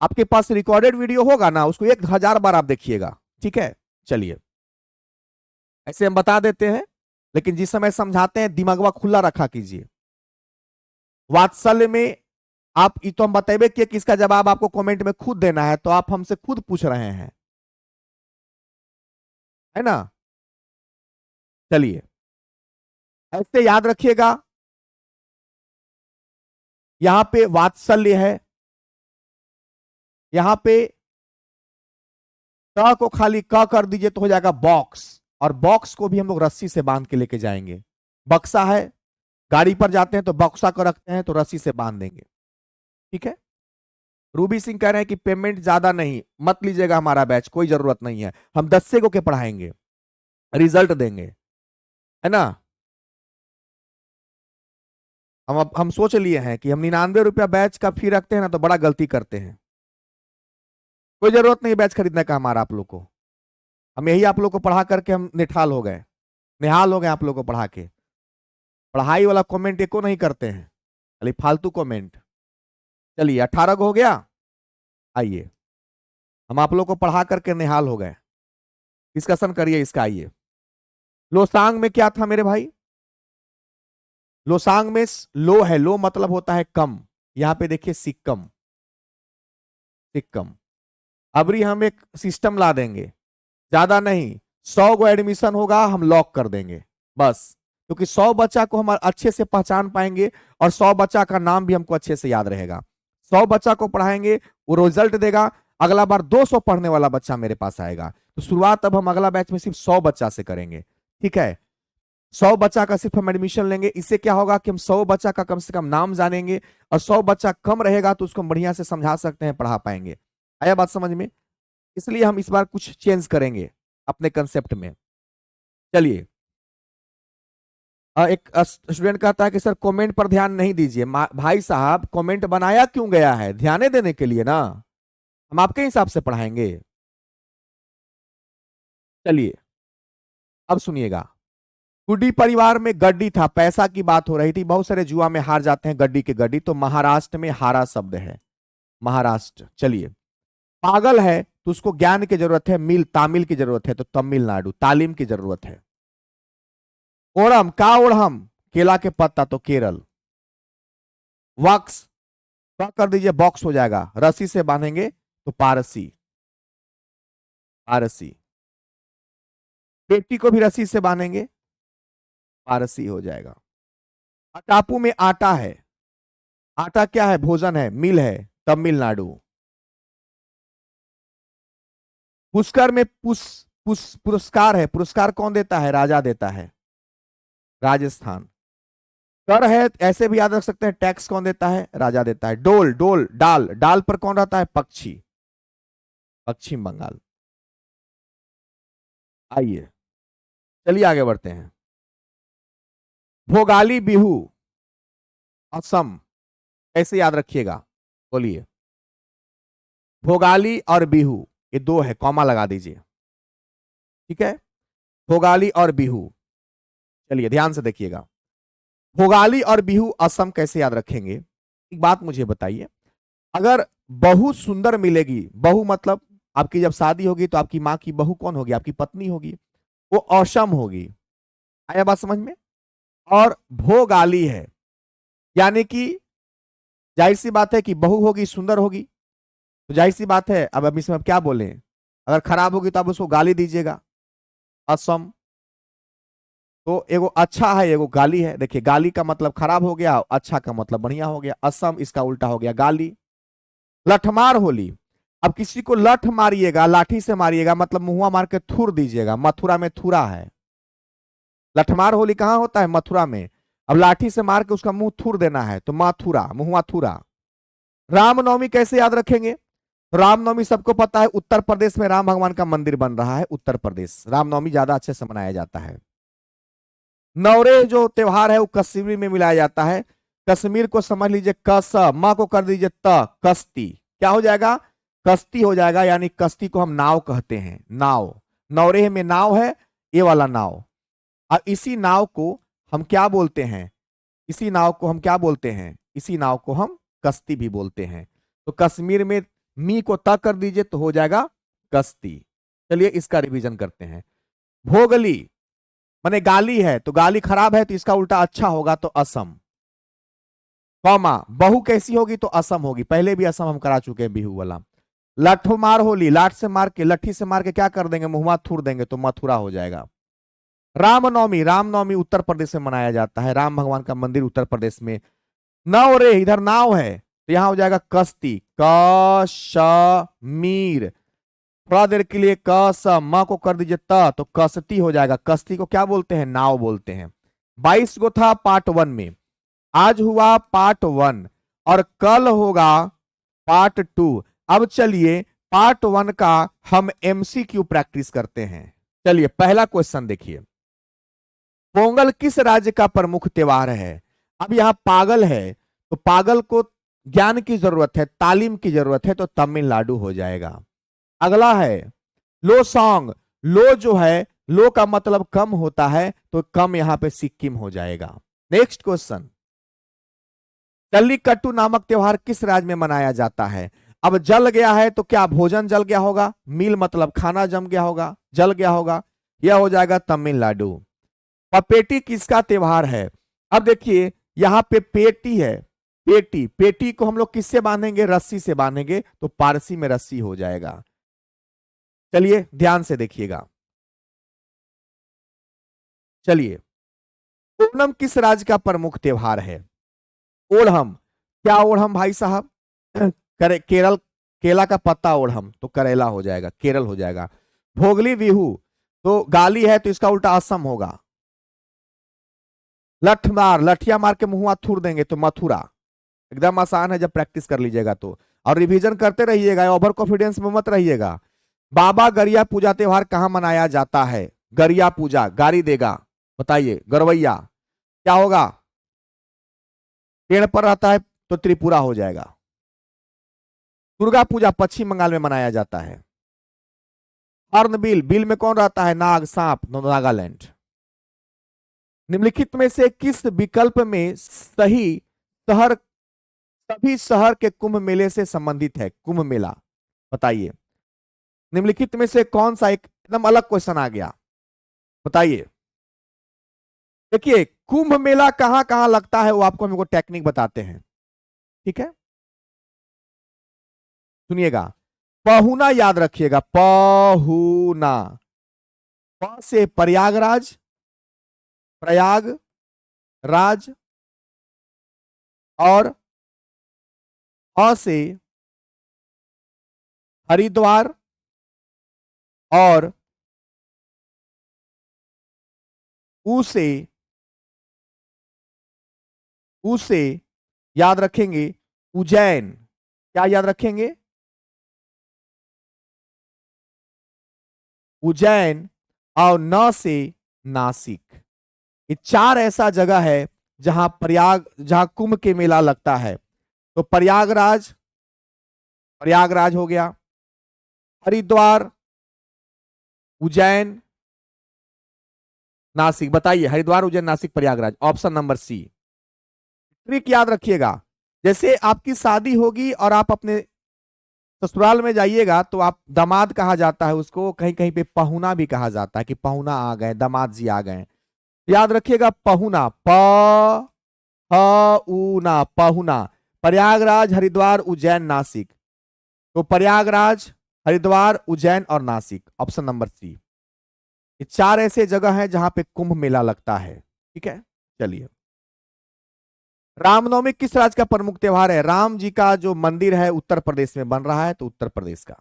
आपके पास रिकॉर्डेड वीडियो होगा ना, उसको 1000 बार आप देखिएगा, ठीक है। चलिए, ऐसे हम बता देते हैं, लेकिन जिस समय समझाते हैं दिमागवा खुला रखा कीजिए। वात्सल्य में आप ये तो हम बतेबे किए कि इसका जवाब आपको कमेंट में खुद देना है, तो आप हमसे खुद पूछ रहे हैं, है ना। चलिए, ऐसे याद रखिएगा, यहां पे वात्सल्य है, यहां पे क को खाली क कर दीजिए तो हो जाएगा बॉक्स, और बॉक्स को भी हम लोग रस्सी से बांध के लेके जाएंगे। बक्सा है, गाड़ी पर जाते हैं तो बक्सा को रखते हैं तो रस्सी से बांध देंगे, ठीक है। रूबी सिंह कह रहे हैं कि पेमेंट ज्यादा नहीं, मत लीजिएगा हमारा बैच, कोई जरूरत नहीं है, हम 10 से को के पढ़ाएंगे, रिजल्ट देंगे, है ना। हम सोच लिए हैं कि हम 99 रुपया बैच का फी रखते हैं ना, तो बड़ा गलती करते हैं। कोई जरूरत नहीं बैच खरीदने का हमारा आप लोग को, हम यही आप लोग को पढ़ा करके हम निठाल हो गए, निहाल हो गए आप लोग को पढ़ा के। पढ़ाई वाला कमेंट एको नहीं करते हैं, खाली फालतू कमेंट। चलिए, 18 को हो गया। आइए, हम आप लोग को पढ़ा करके निहाल हो गए, डिस्कशन करिए इसका। आइए, लोसांग में क्या था मेरे भाई, लोसांग में लो है, लो मतलब होता है कम, यहां पे देखिए सिक्कम, सिक्कम। अबरी हम एक सिस्टम ला देंगे, ज्यादा नहीं, 100 गो एडमिशन होगा हम लॉक कर देंगे बस, क्योंकि 100 बच्चा को हम अच्छे से पहचान पाएंगे, और 100 बच्चा का नाम भी हमको अच्छे से याद रहेगा। 100 बच्चा को पढ़ाएंगे, वो रिजल्ट देगा, अगला बार 200 पढ़ने वाला बच्चा मेरे पास आएगा। तो शुरुआत अब हम अगला बैच में सिर्फ 100 बच्चा से करेंगे, ठीक है। 100 बच्चा का सिर्फ हम एडमिशन लेंगे, इससे क्या होगा कि हम 100 बच्चा का कम से कम नाम जानेंगे, और 100 बच्चा कम रहेगा तो उसको हम बढ़िया से समझा सकते हैं, पढ़ा पाएंगे। आया बात समझ में। इसलिए हम इस बार कुछ चेंज करेंगे अपने कंसेप्ट में। चलिए, एक स्टूडेंट कहता है कि सर कमेंट पर ध्यान नहीं दीजिए। भाई साहब, कमेंट बनाया क्यों गया है, ध्यान देने के लिए ना, हम आपके हिसाब से पढ़ाएंगे। चलिए, अब सुनिएगा, गुड्डी परिवार में गड्डी था, पैसा की बात हो रही थी, बहुत सारे जुआ में हार जाते हैं गड्डी के गड्डी, तो महाराष्ट्र में हारा शब्द है, महाराष्ट्र। चलिए, पागल है तो उसको ज्ञान की जरूरत है, मिल तामिल की जरूरत है, तो तमिलनाडु, तालीम की जरूरत है। ओढ़म का ओढ़म, केला के पत्ता, तो केरल। वक्स तो कर दीजिए, बॉक्स हो जाएगा, रस्सी से बांधेंगे तो पारसी, पारसी। पेटी को भी रस्सी से बांधेंगे, पारसी हो जाएगा। टापू में आटा है, आटा क्या है, भोजन है, मिल है, तमिलनाडु। पुष्कर में पुरस्कार है, पुरस्कार कौन देता है, राजा देता है, राजस्थान। कर है, ऐसे भी याद रख सकते हैं, टैक्स कौन देता है, राजा देता है। डोल, डोल, डाल, डाल पर कौन रहता है, पक्षी, पश्चिम बंगाल। आइए, चलिए आगे बढ़ते हैं। भोगाली बिहू, असम, कैसे याद रखिएगा, बोलिए। भोगाली और बिहू, ये दो है, कॉमा लगा दीजिए, ठीक है। भोगाली और बिहू, चलिए ध्यान से देखिएगा, भोगाली और बिहू असम कैसे याद रखेंगे। एक बात मुझे बताइए, अगर बहू सुंदर मिलेगी, बहू मतलब आपकी जब शादी होगी तो आपकी माँ की बहू कौन होगी, आपकी पत्नी होगी, वो औसम होगी। आया बात समझ में। और भोगाली है, यानी कि जाहिर सी बात है कि बहू होगी, सुंदर होगी, तो जाहिर सी बात है, अब इसमें क्या बोले, अगर खराब होगी तो आप उसको गाली दीजिएगा, असम। तो एगो अच्छा है, एगो गाली है। देखिए, गाली का मतलब खराब हो गया, अच्छा का मतलब बढ़िया हो गया, असम इसका उल्टा हो गया, गाली। लठमार होली, अब किसी को लठ मारिएगा, लाठी से मारिएगा, मतलब मुंह मार के थूर दीजिएगा, मथुरा में थूरा है। लठमार होली कहां होता है, मथुरा में। अब लाठी से मार के उसका मुंह थूर देना है, तो मथुरा, मुंह थूरा। रामनवमी कैसे याद रखेंगे, तो रामनवमी सबको पता है, उत्तर प्रदेश में राम भगवान का मंदिर बन रहा है। उत्तर प्रदेश रामनवमी ज्यादा अच्छे से मनाया जाता है। नवरेह जो त्योहार है वो कश्मीर में मिलाया जाता है। कश्मीर को समझ लीजिए, कस माँ को कर दीजिए त, कश्ती। क्या हो जाएगा? कश्ती हो जाएगा, यानी कश्ती को हम नाव कहते हैं। नाव, नवरेह में नाव है, ये वाला नाव। और इसी नाव को हम क्या बोलते हैं? इसी नाव को हम क्या बोलते हैं? इसी नाव को हम कश्ती भी बोलते हैं। तो कश्मीर में मी को त कर दीजिए तो हो जाएगा कश्ती। चलिए इसका रिवीजन करते हैं। भोगली माने गाली है, तो गाली खराब है तो इसका उल्टा अच्छा होगा तो असम। कौमा बहू कैसी होगी तो असम होगी, पहले भी असम हम करा चुके हैं बिहू वाला। लठ मार होली, लाठ से मार के, लट्ठी से मार के क्या कर देंगे? मुंहमा थूर देंगे तो मथुरा हो जाएगा। रामनवमी, रामनवमी उत्तर प्रदेश में मनाया जाता है। राम भगवान का मंदिर उत्तर प्रदेश में। नाव रे, इधर नाव है तो यहां हो जाएगा कश्ती, कश्मीर। थोड़ा देर के लिए कस म को कर दीजिए त, तो कश्ती हो जाएगा। कश्ती को क्या बोलते हैं? नाव बोलते हैं। 22 गो था पार्ट 1 में, आज हुआ पार्ट 1 और कल होगा पार्ट 2। अब चलिए पार्ट 1 का हम MCQ प्रैक्टिस करते हैं। चलिए पहला क्वेश्चन देखिए, पोंगल किस राज्य का प्रमुख त्योहार है? अब यहां पागल है तो पागल को ज्ञान की जरूरत है, तालीम की जरूरत है, तो तमिलनाडु हो जाएगा। अगला है लो सॉन्ग, लो जो है, लो का मतलब कम होता है तो कम यहां पे सिक्किम हो जाएगा। नेक्स्ट क्वेश्चन, जल्लीकट्टू नामक त्योहार किस राज्य में मनाया जाता है? अब जल गया है तो क्या भोजन जल गया होगा? मील मतलब खाना जम गया होगा, जल गया होगा, यह हो जाएगा तमिलनाडु। पपेटी किसका त्योहार है? अब देखिए यहां पे पेटी है, पेटी, पेटी को हम लोग किससे बांधेंगे? रस्सी से बांधेंगे, तो पारसी में रस्सी हो जाएगा। चलिए ध्यान से देखिएगा। चलिए, ओणम किस राज्य का प्रमुख त्योहार है? ओढ़म, क्या ओढ़म भाई साहब? केरल, केला का पत्ता ओढ़म तो करेला हो जाएगा, केरल हो जाएगा। भोगली बिहू तो गाली है तो इसका उल्टा असम होगा। लठ मार, लठिया मार के मुंह थूर देंगे तो मथुरा। एकदम आसान है, जब प्रैक्टिस कर लीजिएगा तो। और रिवीजन करते रहिएगा, ओवर कॉन्फिडेंस में मत रहिएगा। बाबा गरिया पूजा त्योहार कहां मनाया जाता है? गरिया पूजा, गाड़ी देगा, बताइए। गरवैया क्या होगा? पेड़ पर रहता है तो त्रिपुरा हो जाएगा। दुर्गा पूजा पश्चिम बंगाल में मनाया जाता है। हॉर्नबिल, बिल में कौन रहता है? नाग, सांप, नागालैंड। निम्नलिखित में से किस विकल्प में सही शहर सभी शहर के कुंभ मेले से संबंधित है? कुंभ मेला बताइए। निम्नलिखित में से कौन सा? एक एकदम अलग क्वेश्चन आ गया, बताइए। देखिए कुंभ मेला कहां कहां लगता है वो आपको हमको टेक्निक बताते हैं, ठीक है? सुनिएगा, पहुना याद रखिएगा, पहुना। प से प्रयागराज, प्रयाग राज, और अ से हरिद्वार, और उ से याद रखेंगे उज्जैन। क्या याद रखेंगे? उज्जैन। और न से नासिक। ये 4 ऐसा जगह है जहां कुंभ के मेला लगता है। तो प्रयागराज, प्रयागराज हो गया, हरिद्वार, उज्जैन, नासिक। बताइए, Haridwar, Ujjain, Nashik, Prayagraj, option number C. Trick याद रखिएगा, जैसे आपकी शादी होगी और आप अपने ससुराल में जाइएगा तो आप दामाद कहा जाता है उसको, कहीं कहीं पे पहुना भी कहा जाता है कि पहुना आ गए, दामाद जी आ गए। याद रखिएगा पहुना, प ह उ ना, पहुना। प्रयागराज, हरिद्वार, उज्जैन, नासिक। तो प्रयागराज, हरिद्वार, उज्जैन और नासिक, ऑप्शन नंबर सी। ये 4 ऐसे जगह हैं जहां पे कुंभ मेला लगता है, ठीक है? चलिए, रामनवमी किस राज्य का प्रमुख त्योहार है? राम जी का जो मंदिर है उत्तर प्रदेश में बन रहा है, तो उत्तर प्रदेश का।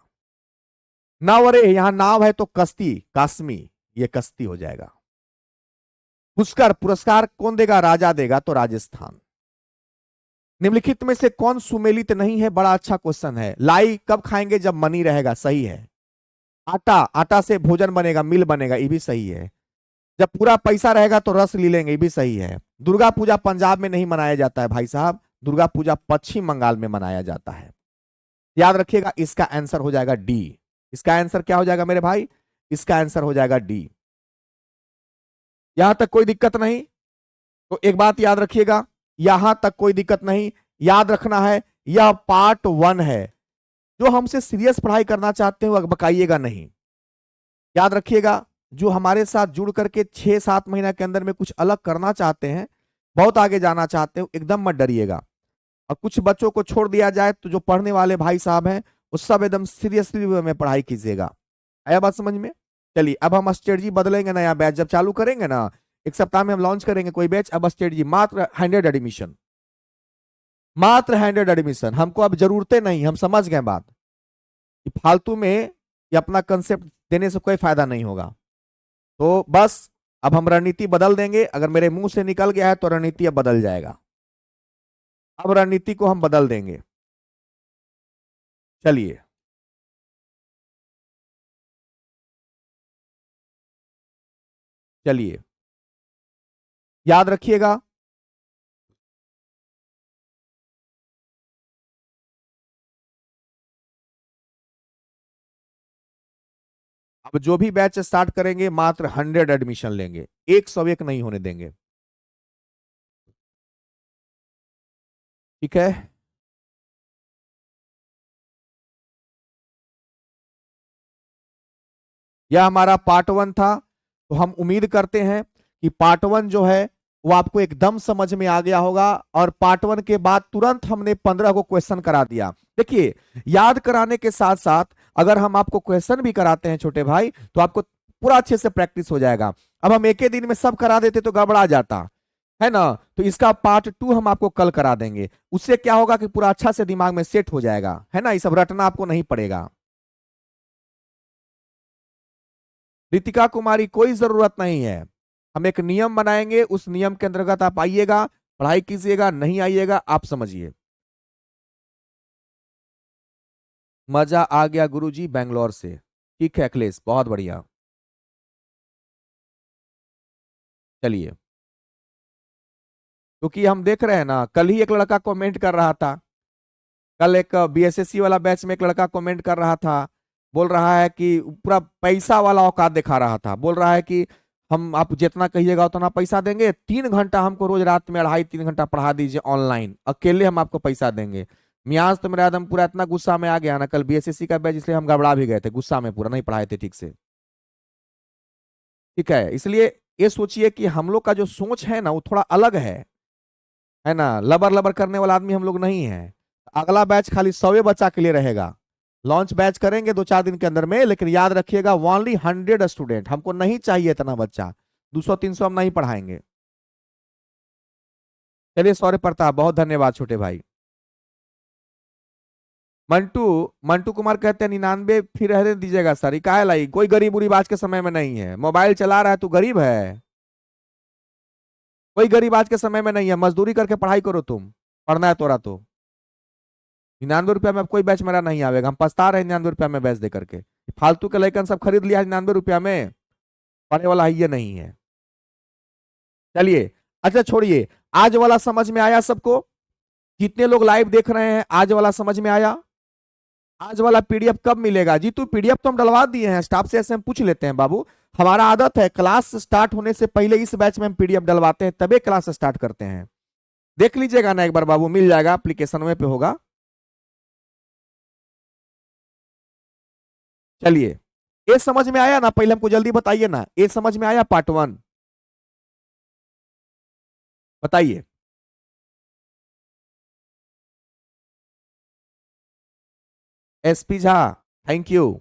नाव, अरे यहां नाव है तो कश्ती, काश्मी, ये कश्ती हो जाएगा। पुरस्कार, पुरस्कार कौन देगा? राजा देगा, तो राजस्थान। निम्नलिखित में से कौन सुमेलित नहीं है? बड़ा अच्छा क्वेश्चन है। लाई कब खाएंगे? जब मनी रहेगा, सही है। आटा, आटा से भोजन बनेगा, मिल बनेगा, ये भी सही है। जब पूरा पैसा रहेगा तो रस ले लेंगे, ये भी सही है। दुर्गा पूजा पंजाब में नहीं मनाया जाता है भाई साहब, दुर्गा पूजा पश्चिम बंगाल में मनाया जाता है। याद रखिएगा, इसका आंसर हो जाएगा डी। इसका आंसर क्या हो जाएगा मेरे भाई? इसका आंसर हो जाएगा डी। यहां तक कोई दिक्कत नहीं? तो एक बात याद रखिएगा, यहां तक कोई दिक्कत नहीं। याद रखना है, यह पार्ट 1 है। जो हमसे सीरियस पढ़ाई करना चाहते हो बकाइएगा नहीं। याद रखिएगा, जो हमारे साथ जुड़ करके 6-7 महीना के अंदर में कुछ अलग करना चाहते हैं, बहुत आगे जाना चाहते हो, एकदम मत डरिएगा। और कुछ बच्चों को छोड़ दिया जाए तो जो पढ़ने वाले भाई साहब हैं वो सब एकदम सीरियसली में पढ़ाई कीजिएगा। आया बात समझ में? चलिए, अब हम स्ट्रेटजी बदलेंगे। नया बैच जब चालू करेंगे ना, एक सप्ताह में हम लॉन्च करेंगे कोई बैच। अब स्ट्रेटजी मात्र 100 एडमिशन, मात्र 100 एडमिशन। हमको अब जरूरतें नहीं, हम समझ गए बात। फालतू में ये अपना कंसेप्ट देने से कोई फायदा नहीं होगा। तो बस अब हम रणनीति बदल देंगे। अगर मेरे मुंह से निकल गया है तो रणनीति अब बदल जाएगा। अब रणनीति को हम बदल देंगे। चलिए, चलिए याद रखिएगा, अब जो भी बैच स्टार्ट करेंगे मात्र 100 एडमिशन लेंगे, 101 नहीं होने देंगे। ठीक है? यह हमारा पार्ट 1 था। तो हम उम्मीद करते हैं कि पार्ट 1 जो है वो आपको एकदम समझ में आ गया होगा। और पार्ट 1 के बाद तुरंत हमने 15 को क्वेश्चन करा दिया। देखिए, याद कराने के साथ साथ अगर हम आपको क्वेश्चन भी कराते हैं छोटे भाई, तो आपको पूरा अच्छे से प्रैक्टिस हो जाएगा। अब हम एक ही दिन में सब करा देते तो गड़बड़ा जाता है ना। तो इसका पार्ट 2 हम आपको कल करा देंगे। उससे क्या होगा कि पूरा अच्छा से दिमाग में सेट हो जाएगा, है ना। ये सब रटना आपको नहीं पड़ेगा। रितिका कुमारी, कोई जरूरत नहीं है। हम एक नियम बनाएंगे, उस नियम के अंतर्गत आप आइएगा, पढ़ाई कीजिएगा। नहीं आइएगा, आप समझिए। मजा आ गया गुरुजी, बेंगलोर से। ठीक है अखिलेश, बहुत बढ़िया। चलिए, क्योंकि हम देख रहे हैं ना, कल ही एक लड़का कमेंट कर रहा था, कल एक बीएसएससी वाला बैच में एक लड़का कमेंट कर रहा था। बोल रहा है कि पूरा पैसा वाला औकात दिखा रहा था। बोल रहा है कि हम, आप जितना कहिएगा उतना पैसा देंगे। 3 घंटा हमको रोज रात में 2.5-3 घंटा पढ़ा दीजिए ऑनलाइन, अकेले हम आपको पैसा देंगे। मियाज तो मेरा एकदम पूरा इतना गुस्सा में आ गया ना कल बीएसएससी का बैच, इसलिए हम घबरा भी गए थे, गुस्सा में पूरा नहीं पढ़ाए थे ठीक से। ठीक है, इसलिए ये सोचिए कि हम लोग का जो सोच है ना वो थोड़ा अलग है ना। लबर लबर करने वाला आदमी हम लोग नहीं है। अगला बैच खाली 100 बच्चा के लिए रहेगा। लॉन्च बैच करेंगे 2-4 दिन के अंदर में, लेकिन याद रखिएगा ओनली 100 स्टूडेंट। हमको नहीं चाहिए इतना बच्चा, 200-300 हम नहीं पढ़ाएंगे। चलिए, सौर्य प्रताप, बहुत धन्यवाद छोटे भाई। मंटू, मंटू कुमार कहते हैं 99 फिर रहने दीजिएगा सर, काहे लाई, कोई गरीब उरीब आज के समय में नहीं है। मोबाइल चला रहा है तू गरीब है? कोई गरीब आज के समय में नहीं है। मजदूरी करके पढ़ाई करो तुम, पढ़ना है तोरा तो। 99 रुपया में अब कोई बैच मेरा नहीं आवेगा। हम पछता रहे 99 रुपया में बैच दे करके। फालतू के लड़कन सब खरीद लिया 99 रुपया में, पढ़ने वाला है ये नहीं है। चलिए, अच्छा छोड़िए। आज वाला समझ में आया सबको? जितने लोग लाइव देख रहे हैं, आज वाला समझ में आया? आज वाला पीडीएफ कब मिलेगा? जी तू, पीडीएफ तो हम डलवा दिए हैं, स्टाफ से ऐसे हम पूछ लेते हैं बाबू। हमारा आदत है क्लास स्टार्ट होने से पहले इस बैच में हम पीडीएफ डलवाते हैं, तबे क्लास स्टार्ट करते हैं। देख लीजिएगा ना एक बार बाबू, मिल जाएगा, एप्लीकेशन में पे होगा। चलिए, ये समझ में आया ना? पहले हमको जल्दी बताइए ना, ये समझ में आया पार्ट 1? बताइए। SP Jha, thank you.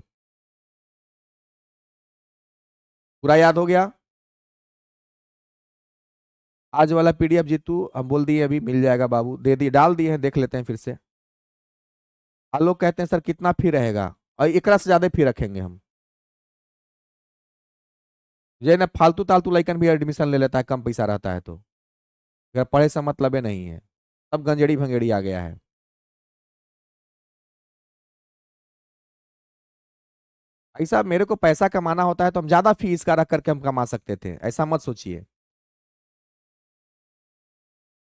पूरा याद हो गया? आज वाला पीडीएफ जीतू हम बोल दिए, अभी मिल जाएगा बाबू, दे दिए, डाल दिए हैं, देख लेते हैं फिर से। लोग कहते हैं सर कितना फी रहेगा, और एक से ज्यादा फी रखेंगे हम। ये ना फालतू तालतू लइकन भी एडमिशन ले लेता है, कम पैसा रहता है तो। अगर पढ़े से मतलब नहीं है। सब गंजेड़ी भंगेड़ी आ गया है। भाई साहब, मेरे को पैसा कमाना होता है तो हम ज्यादा फीस का रख करके हम कमा सकते थे, ऐसा मत सोचिए।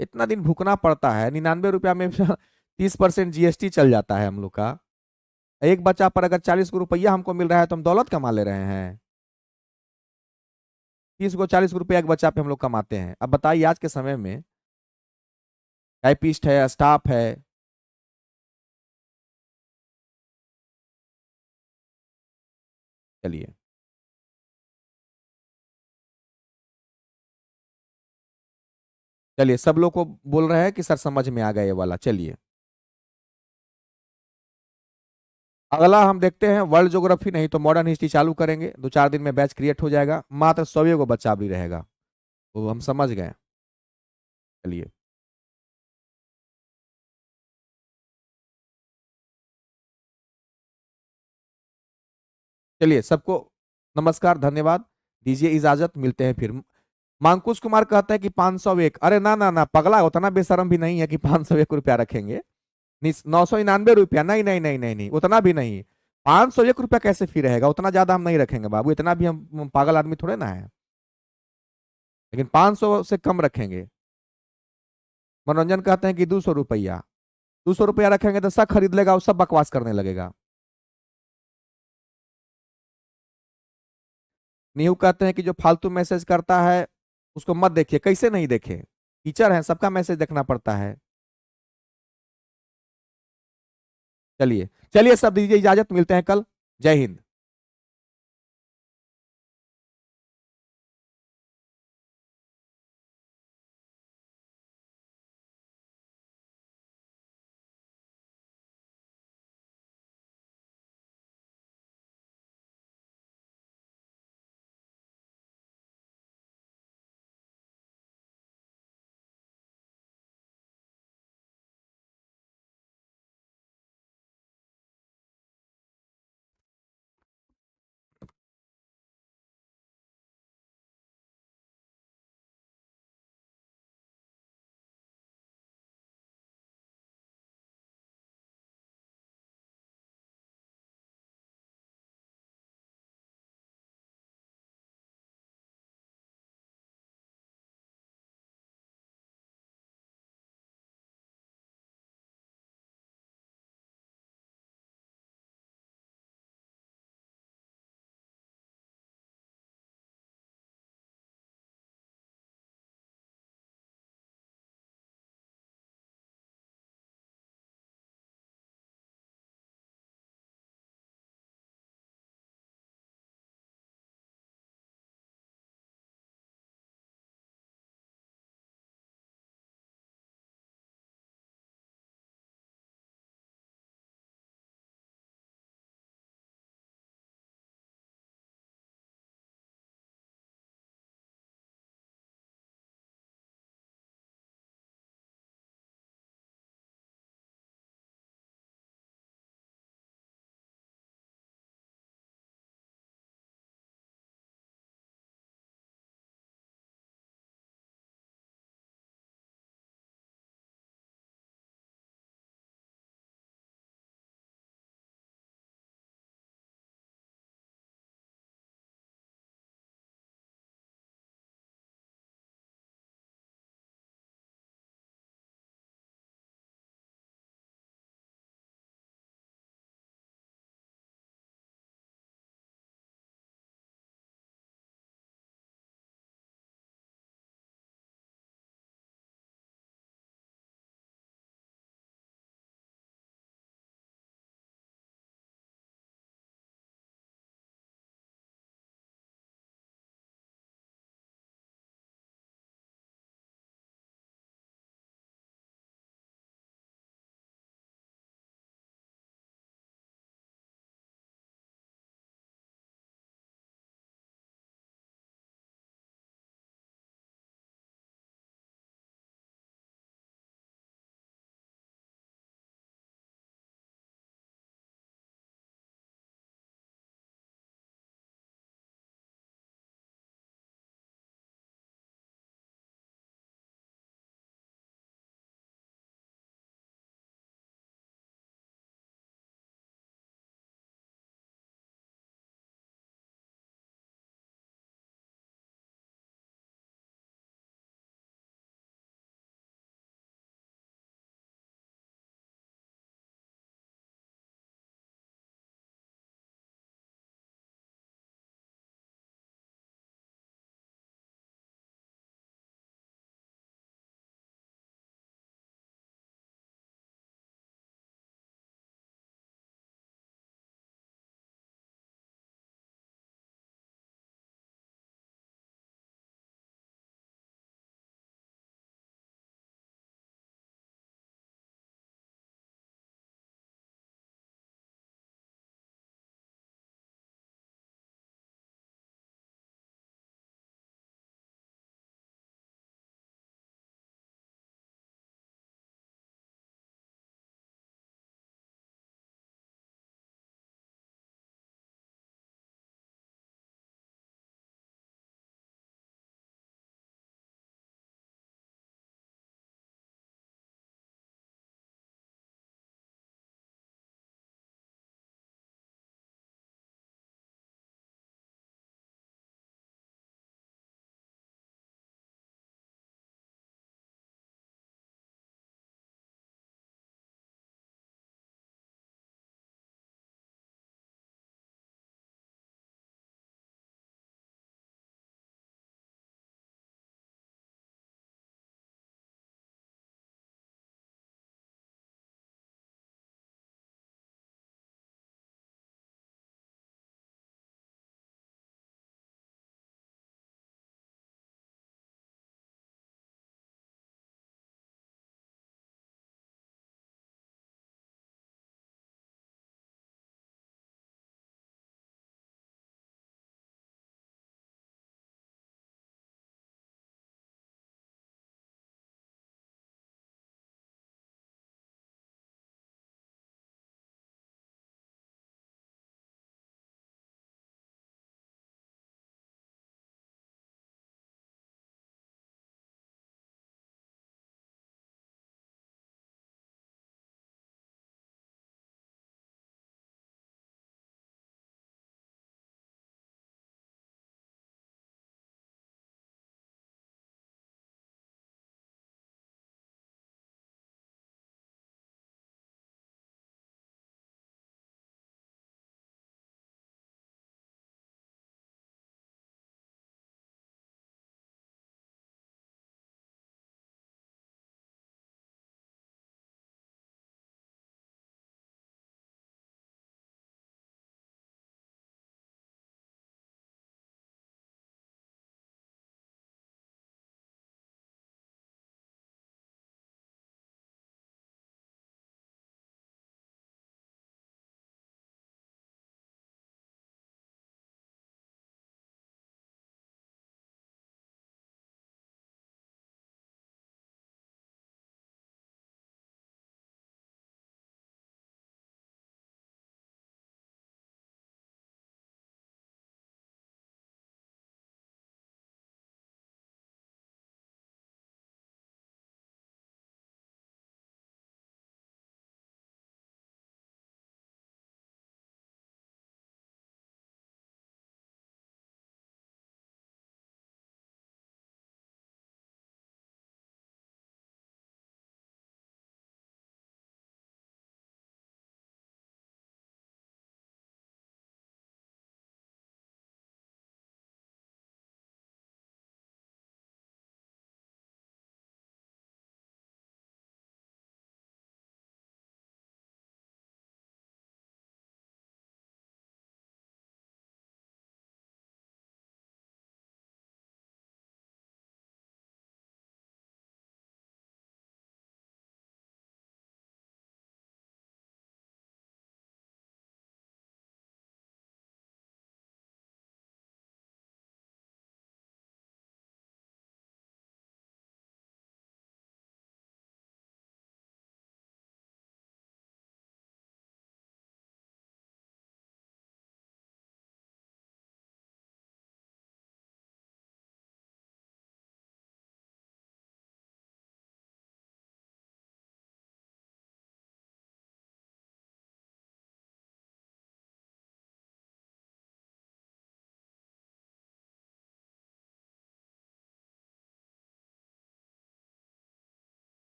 इतना दिन भुगतना पड़ता है, 99 रुपया में 30% जीएसटी चल जाता है हम लोग का। एक बच्चा पर अगर 40 को रुपया हमको मिल रहा है तो हम दौलत कमा ले रहे हैं। 30 को 40 रुपया एक बच्चा पे हम लोग कमाते हैं। अब बताइए आज के समय में टाइपिस्ट है, स्टाफ है। चलिए, चलिए सब लोग को बोल रहे हैं कि सर समझ में आ गया ये वाला। चलिए अगला हम देखते हैं वर्ल्ड ज्योग्राफी, नहीं तो मॉडर्न हिस्ट्री चालू करेंगे। 2-4 दिन में बैच क्रिएट हो जाएगा, मात्र 100 को बच्चा भी रहेगा। वो हम समझ गए। चलिए, चलिए सबको नमस्कार, धन्यवाद, दीजिए इजाजत, मिलते हैं फिर। मांकुश कुमार कहता है कि 501, अरे ना ना ना पगला, उतना बेशरम भी नहीं है कि 501 रुपया रखेंगे। 999 रुपया, नहीं नहीं नहीं नहीं नहीं, उतना भी नहीं। 501 रुपया कैसे फी रहेगा, उतना ज्यादा हम नहीं रखेंगे बाबू, इतना भी हम पागल आदमी थोड़े ना है। लेकिन 500 से कम रखेंगे। मनोरंजन कहते हैं कि 200 रुपया, 200 रुपया रखेंगे तो सब खरीद लेगा और सब बकवास करने लगेगा। नीहू कहते हैं कि जो फालतू मैसेज करता है उसको मत देखिए। कैसे नहीं देखे, टीचर है, सबका मैसेज देखना पड़ता है। चलिए, चलिए सब दीजिए इजाजत, मिलते हैं कल। जय हिंद।